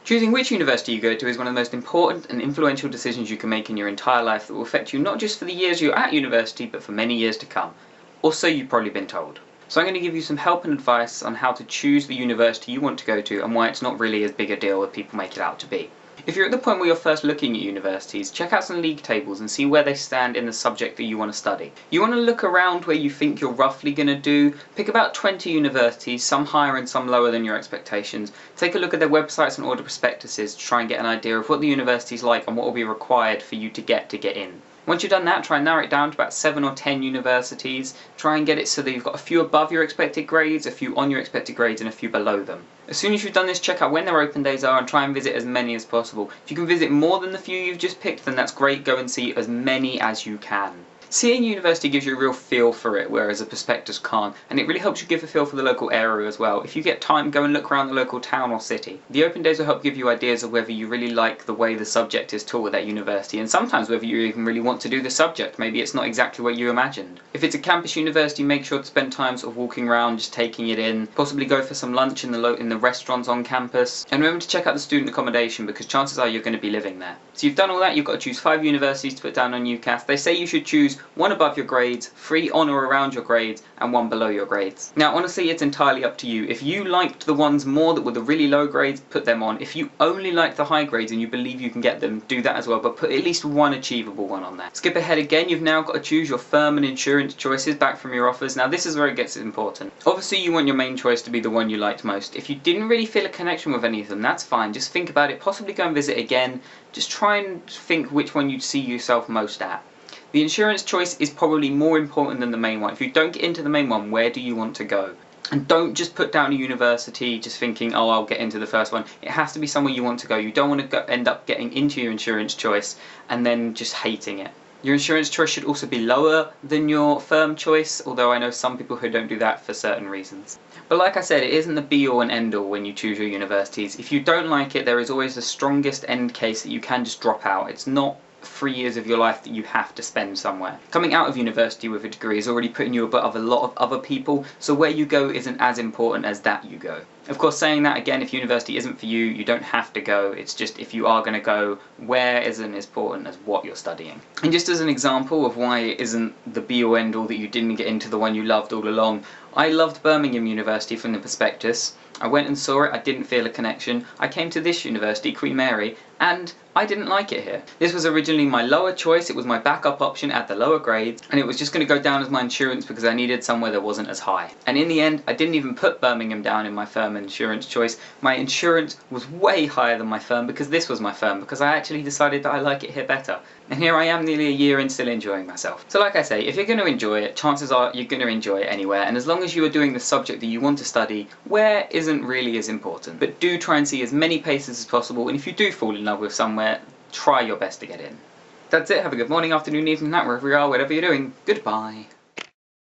Choosing which university you go to is one of the most important and influential decisions you can make in your entire life that will affect you not just for the years you're at university, but for many years to come. Or so you've probably been told. So I'm going to give you some help and advice on how to choose the university you want to go to and why it's not really as big a deal as people make it out to be. If you're at the point where you're first looking at universities, check out some league tables and see where they stand in the subject that you want to study. You want to look around where you think you're roughly going to do, pick about 20 universities, some higher and some lower than your expectations, take a look at their websites and order prospectuses to try and get an idea of what the university's like and what will be required for you to get in. Once you've done that, try and narrow it down to about 7 or 10 universities. Try and get it so that you've got a few above your expected grades, a few on your expected grades, and a few below them. As soon as you've done this, check out when their open days are and try and visit as many as possible. If you can visit more than the few you've just picked, then that's great. Go and see as many as you can. Seeing university gives you a real feel for it, whereas a prospectus can't, and it really helps you give a feel for the local area as well. If you get time, go and look around the local town or city. The open days will help give you ideas of whether you really like the way the subject is taught at that university, and sometimes whether you even really want to do the subject. Maybe it's not exactly what you imagined. If it's a campus university, make sure to spend time sort of walking around, just taking it in. Possibly go for some lunch in the restaurants on campus. And remember to check out the student accommodation, because chances are you're going to be living there. So you've done all that, you've got to choose 5 universities to put down on UCAS. They say you should choose 1 above your grades, 3 on or around your grades, and 1 below your grades. Now honestly, it's entirely up to you. If you liked the ones more that were the really low grades, put them on. If you only like the high grades and you believe you can get them, do that as well, but put at least 1 achievable one on there. Skip ahead again, you've now got to choose your firm and insurance choices back from your offers. Now this is where it gets important. Obviously you want your main choice to be the one you liked most. If you didn't really feel a connection with any of them, that's fine. Just think about it, possibly go and visit again. Just try and think which one you'd see yourself most at. The insurance choice is probably more important than the main one. If you don't get into the main one, where do you want to go? And don't just put down a university just thinking, oh, I'll get into the first one. It has to be somewhere you want to go. You don't want to end up getting into your insurance choice and then just hating it. Your insurance choice should also be lower than your firm choice, although I know some people who don't do that for certain reasons. But like I said, it isn't the be-all and end-all when you choose your universities. If you don't like it, there is always the strongest end case that you can just drop out. It's not 3 years of your life that you have to spend somewhere. Coming out of university with a degree is already putting you above a lot of other people, so where you go isn't as important as that you go. Of course, saying that again, if university isn't for you, you don't have to go. It's just if you are going to go, where isn't as important as what you're studying. And just as an example of why it isn't the be-all end-all that you didn't get into the one you loved all along, I loved Birmingham University from the prospectus. I went and saw it, I didn't feel a connection. I came to this university, Queen Mary, and I didn't like it here. This was originally my lower choice, it was my backup option at the lower grades, and it was just going to go down as my insurance because I needed somewhere that wasn't as high. And in the end, I didn't even put Birmingham down in my firm insurance choice. My insurance was way higher than my firm because this was my firm, because I actually decided that I like it here better. And here I am nearly a year in still enjoying myself. So like I say, if you're going to enjoy it, chances are you're going to enjoy it anywhere, and as long as you are doing the subject that you want to study, where isn't really as important. But do try and see as many places as possible, and if you do fall in love with somewhere, try your best to get in. That's it, have a good morning, afternoon, evening, night, wherever you are, whatever you're doing. Goodbye.